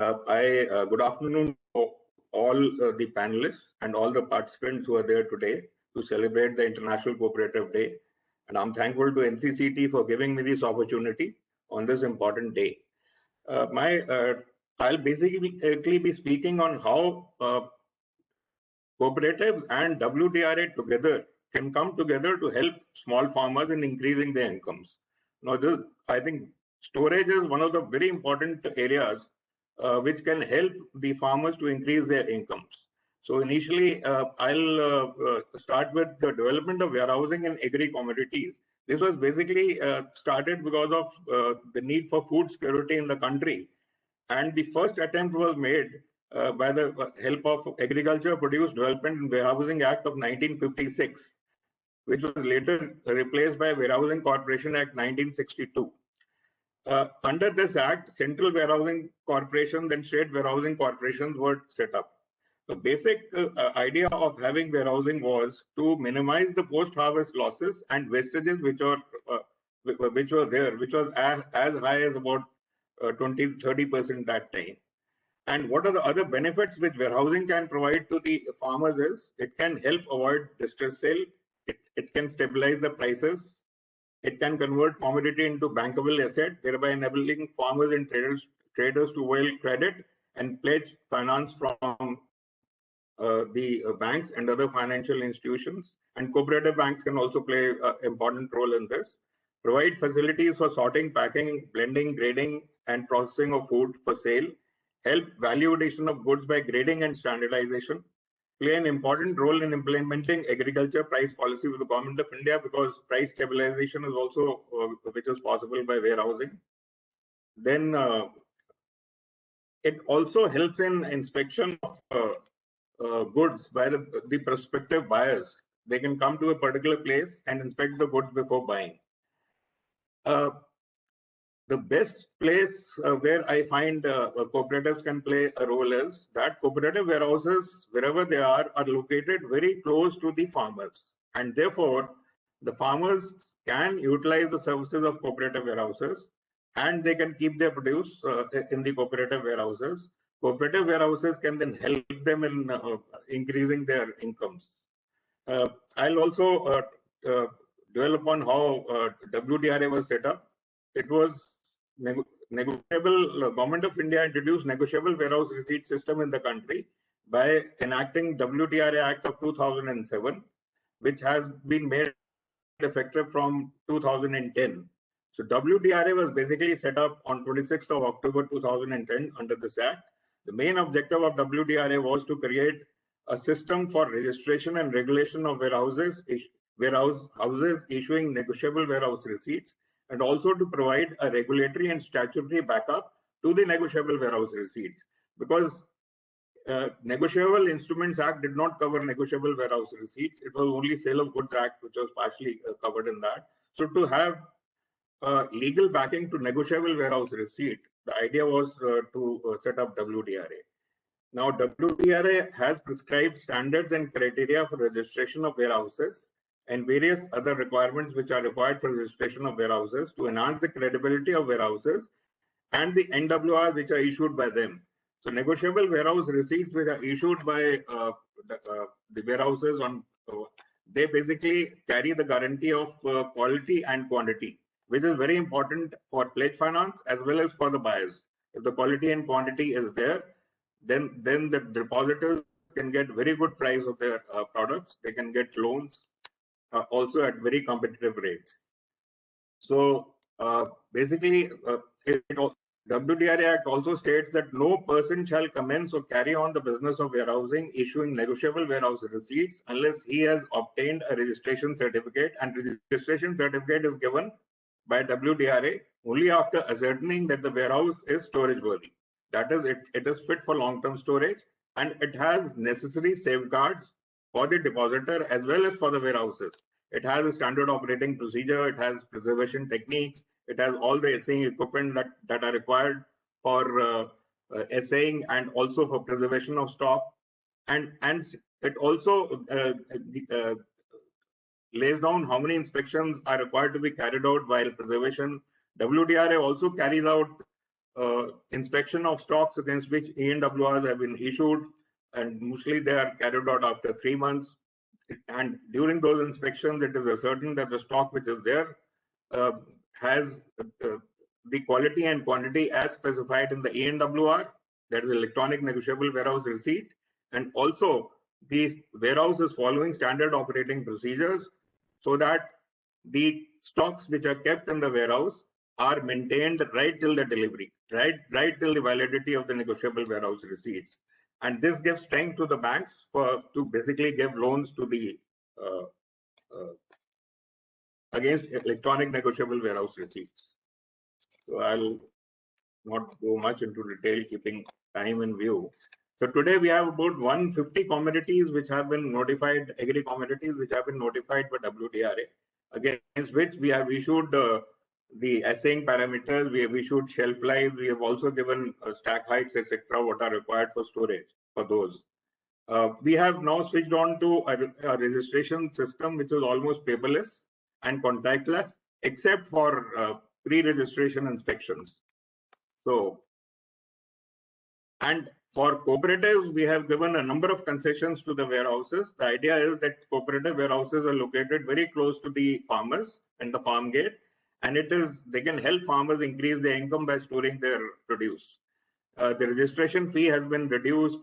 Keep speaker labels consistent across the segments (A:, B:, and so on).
A: Good afternoon to all the panelists and all the participants who are there today to celebrate the International Cooperative Day. And I'm thankful to NCCT for giving me this opportunity on this important day. I'll basically be speaking on how cooperatives and WDRA together can come together to help small farmers in increasing their incomes. Now, I think storage is one of the very important areas which can help the farmers to increase their incomes. So initially, I'll start with the development of warehousing and agri-commodities. This was basically started because of the need for food security in the country. And the first attempt was made by the help of Agriculture Produce Development and Warehousing Act of 1956, which was later replaced by Warehousing Corporation Act 1962. Under this act, central warehousing corporations and state warehousing corporations were set up. The basic idea of having warehousing was to minimize the post-harvest losses and wastages which were there, which was as high as about 20-30% that time. And what are the other benefits which warehousing can provide to the farmers is it can help avoid distress sale, it can stabilize the prices, it can convert commodity into bankable asset, thereby enabling farmers and traders to avail credit and pledge finance from the banks and other financial institutions. And cooperative banks can also play an important role in this. Provide facilities for sorting, packing, blending, grading, and processing of food for sale. Help value addition of goods by grading and standardization. Play an important role in implementing agriculture price policy with the Government of India, because price stabilization is also which is possible by warehousing. Then it also helps in inspection of goods by the prospective buyers. They can come to a particular place and inspect the goods before buying. The best place where I find cooperatives can play a role is that cooperative warehouses, wherever they are located very close to the farmers. And therefore, the farmers can utilize the services of cooperative warehouses and they can keep their produce in the cooperative warehouses. Cooperative warehouses can then help them in increasing their incomes. I'll also develop on how WDRA was set up. It was negotiable. Government of India introduced negotiable warehouse receipt system in the country by enacting WDRA Act of 2007, which has been made effective from 2010. So WDRA was basically set up on 26th of October 2010 under this act. The main objective of WDRA was to create a system for registration and regulation of warehouses issuing negotiable warehouse receipts, and also to provide a regulatory and statutory backup to the negotiable warehouse receipts, because Negotiable Instruments Act did not cover negotiable warehouse receipts. It was only Sale of Goods Act which was partially covered in that. So to have legal backing to negotiable warehouse receipt, the idea was to set up WDRA. Now, WDRA has prescribed standards and criteria for registration of warehouses and various other requirements which are required for registration of warehouses to enhance the credibility of warehouses and the NWR which are issued by them. So negotiable warehouse receipts which are issued by the warehouses they basically carry the guarantee of quality and quantity, which is very important for pledge finance as well as for the buyers. If the quality and quantity is there, then the depositors can get very good price of their products. They can get loans also at very competitive rates. So basically, WDRA Act also states that no person shall commence or carry on the business of warehousing issuing negotiable warehouse receipts unless he has obtained a registration certificate, and registration certificate is given by WDRA only after ascertaining that the warehouse is storage worthy. That is, it is fit for long-term storage and it has necessary safeguards for the depositor as well as for the warehouses. It has a standard operating procedure, it has preservation techniques, it has all the assaying equipment that are required for assaying and also for preservation of stock. And it also lays down how many inspections are required to be carried out while preservation. WDRA also carries out inspection of stocks against which ENWRs have been issued, and mostly they are carried out after 3 months. And during those inspections, it is ascertained that the stock which is there has the quality and quantity as specified in the ENWR, that is electronic negotiable warehouse receipt, and also the warehouse is following standard operating procedures so that the stocks which are kept in the warehouse are maintained right till the delivery, right till the validity of the negotiable warehouse receipts. And this gives strength to the banks to basically give loans to the uh, uh, against electronic negotiable warehouse receipts. So I'll not go much into detail, keeping time in view. So today we have about 150 commodities which have been notified, agri commodities which have been notified by WDRA, against which we have issued the assaying parameters, we have issued shelf life, we have also given stack heights, etc., what are required for storage for those. We have now switched on to a registration system which is almost paperless and contactless, except for pre-registration inspections. So, and for cooperatives, we have given a number of concessions to the warehouses. The idea is that cooperative warehouses are located very close to the farmers and the farm gate, and they can help farmers increase their income by storing their produce. The registration fee has been reduced.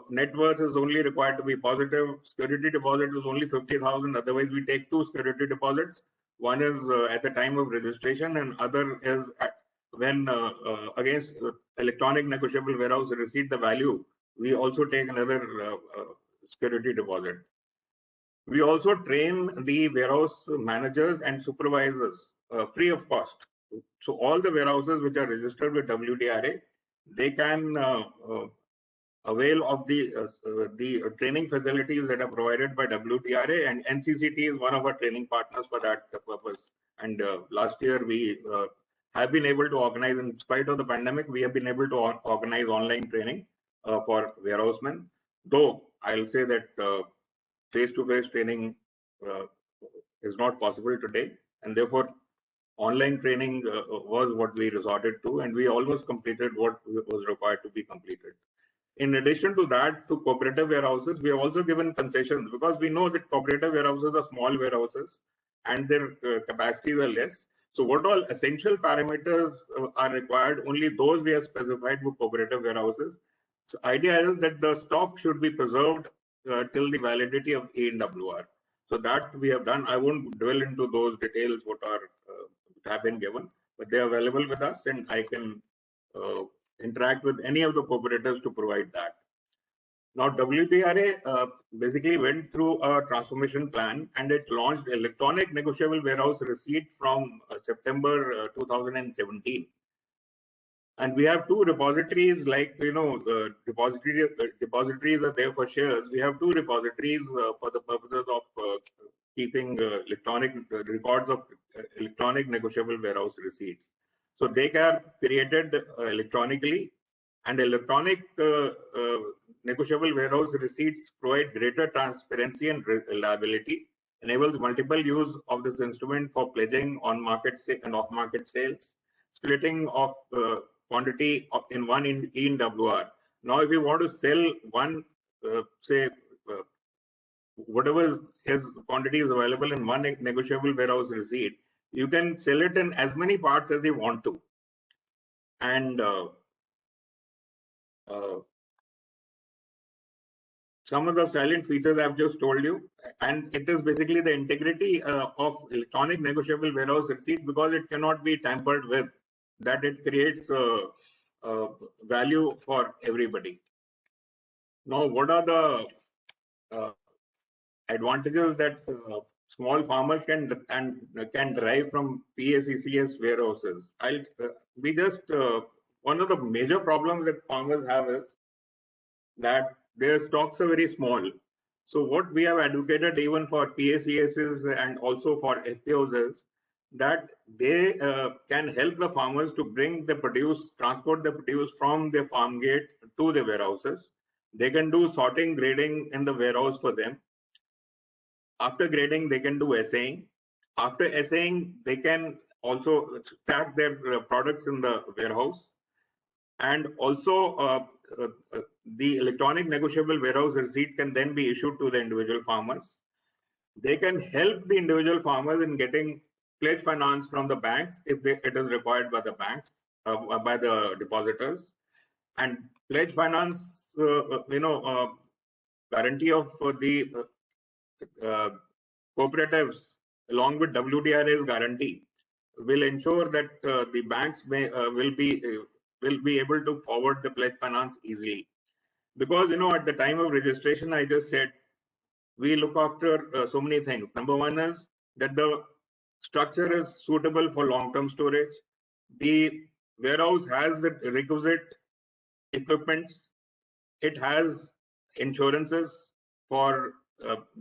A: Net worth is only required to be positive. Security deposit is only 50,000. Otherwise, we take two security deposits. One is at the time of registration, and other is when against electronic negotiable warehouse receipt the value, we also take another security deposit. We also train the warehouse managers and supervisors free of cost. So all the warehouses which are registered with WDRA, they can avail of the training facilities that are provided by WDRA, and NCCT is one of our training partners for that purpose. And last year we have been able to organize, in spite of the pandemic, we have been able to organize online training for warehousemen. Though I'll say that face-to-face training is not possible today, and therefore online training was what we resorted to, and we almost completed what was required to be completed. In addition to that, to cooperative warehouses, we have also given concessions because we know that cooperative warehouses are small warehouses and their capacities are less. So what all essential parameters are required, only those we have specified for cooperative warehouses. So idea is that the stock should be preserved till the validity of ENWR. So that we have done. I won't dwell into those details what are have been given, but they are available with us, and I can interact with any of the cooperatives to provide that. Now, WDRA basically went through a transformation plan, and it launched electronic negotiable warehouse receipt from September 2017. And we have two repositories, like depositories are there for shares. We have two repositories for the purposes of keeping electronic records of electronic negotiable warehouse receipts. So they are created electronically, and electronic negotiable warehouse receipts provide greater transparency and reliability, enables multiple use of this instrument for pledging on market and off market sales, splitting of quantity in one ENWR. Now, if you want to sell one, whatever his quantity is available in one negotiable warehouse receipt, you can sell it in as many parts as you want to. And some of the silent features I've just told you, and it is basically the integrity of electronic negotiable warehouse receipt, because it cannot be tampered with, that it creates value for everybody. Now, what are the advantages that small farmers can derive from PACCS warehouses? One of the major problems that farmers have is that their stocks are very small. So what we have advocated even for PACSs and also for FPOs is that they can help the farmers to bring the produce, transport the produce from their farm gate to the warehouses. They can do sorting, grading in the warehouse for them. After grading, they can do assaying. After assaying, they can also stack their products in the warehouse. And also, the electronic negotiable warehouse receipt can then be issued to the individual farmers. They can help the individual farmers in getting pledge finance from the banks if it is required by the banks, by the depositors. And pledge finance, guarantee of the cooperatives, along with WDRA's guarantee, will ensure that the banks will be able to forward the pledge finance easily. Because at the time of registration, I just said we look after so many things. Number one is that the structure is suitable for long-term storage. The warehouse has the requisite equipments. It has insurances for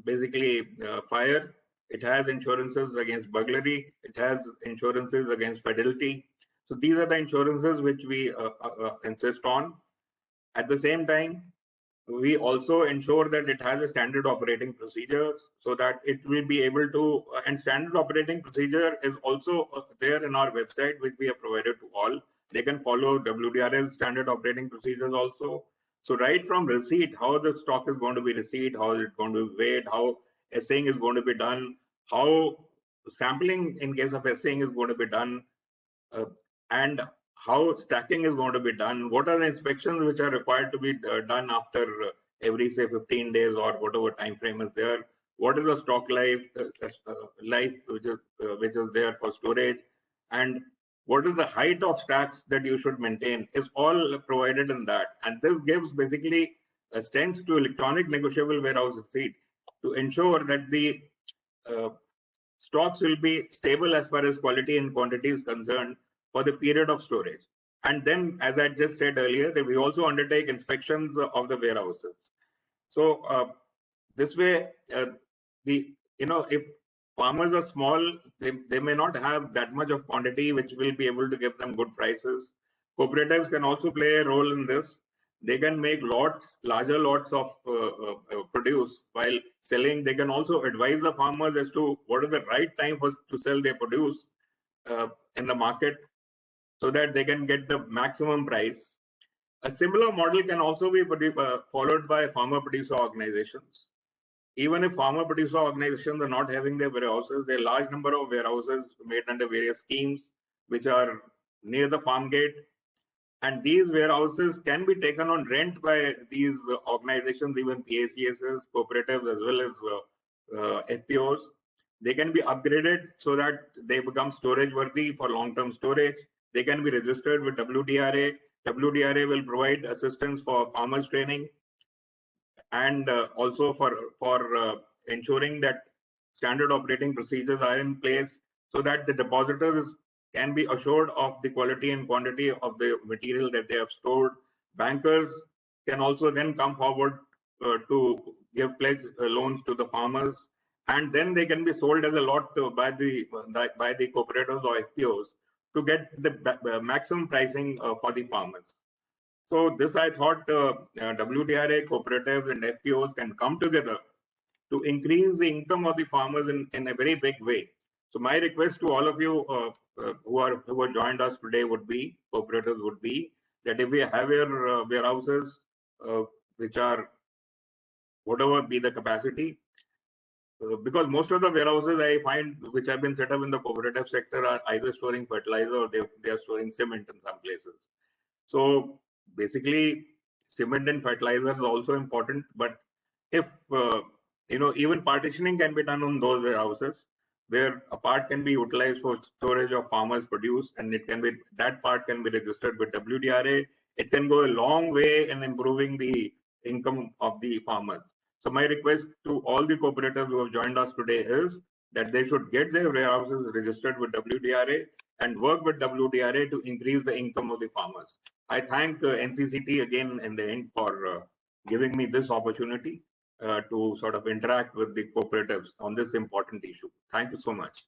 A: basically fire. It has insurances against burglary. It has insurances against fidelity. So these are the insurances which we insist on. At the same time, we also ensure that it has a standard operating procedure so that it will be able to, and standard operating procedure is also there in our website, which we have provided to all. They can follow WDRA's standard operating procedures also. So right from receipt, how the stock is going to be received, how is it going to be weighed, how assaying is going to be done, how sampling in case of assaying is going to be done, and how stacking is going to be done, what are the inspections which are required to be done after every say 15 days or whatever time frame is there, what is the stock life which is there for storage, and what is the height of stacks that you should maintain is all provided in that. And this gives basically a strength to electronic negotiable warehouse receipt to ensure that the uh, stocks will be stable as far as quality and quantity is concerned for the period of storage. And then, as I just said earlier, that we also undertake inspections of the warehouses. So this way, if farmers are small, they may not have that much of quantity which will be able to give them good prices. Cooperatives can also play a role in this. They can make larger lots of produce while selling. They can also advise the farmers as to what is the right time to sell their produce in the market so that they can get the maximum price. A similar model can also be followed by farmer producer organizations. Even if farmer producer organizations are not having their warehouses, there are a large number of warehouses made under various schemes which are near the farm gate. And these warehouses can be taken on rent by these organizations, even PACSs, cooperatives, as well as FPOs. They can be upgraded so that they become storage worthy for long-term storage. They can be registered with WDRA. WDRA will provide assistance for farmers training and also for ensuring that standard operating procedures are in place so that the depositors can be assured of the quality and quantity of the material that they have stored. Bankers can also then come forward to give pledge loans to the farmers, and then they can be sold as a lot by the cooperatives or FPOs to get the maximum pricing for the farmers. So this, I thought, WDRA, cooperatives and FPOs can come together to increase the income of the farmers in a very big way. So my request to all of you who have joined us today would be, cooperatives would be, that if we have your warehouses, which are whatever be the capacity, because most of the warehouses I find which have been set up in the cooperative sector are either storing fertilizer or they are storing cement in some places. So basically, cement and fertilizer is also important. But if even partitioning can be done on those warehouses, where a part can be utilized for storage of farmers' produce, and that part can be registered with WDRA. It can go a long way in improving the income of the farmers. So my request to all the cooperatives who have joined us today is that they should get their warehouses registered with WDRA and work with WDRA to increase the income of the farmers. I thank NCCT again in the end for giving me this opportunity to sort of interact with the cooperatives on this important issue. Thank you so much.